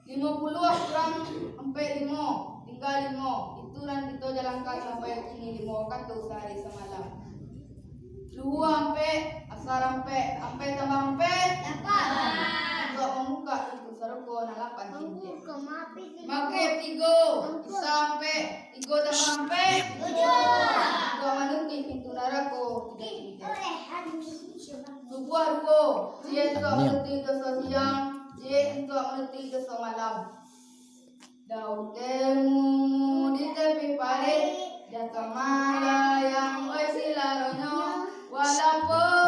50 kurang sampai 5 tinggal 5 itu nanti kita jalankan sampai ini 5 kata sehari semalam. 2 sampai asar sampai tambah sampai dapat. Untuk membuka itu sergo na 8 cincin. Make 3 sampai 3 tambah sampai 7. Untuk menutup pintu neraka 3 cincin. 2 dia untuk menutup dosa siang, dia untuk menutup dosa malam. Daun temu di tepi parit, jatuh malayang oi silaronyo walaupun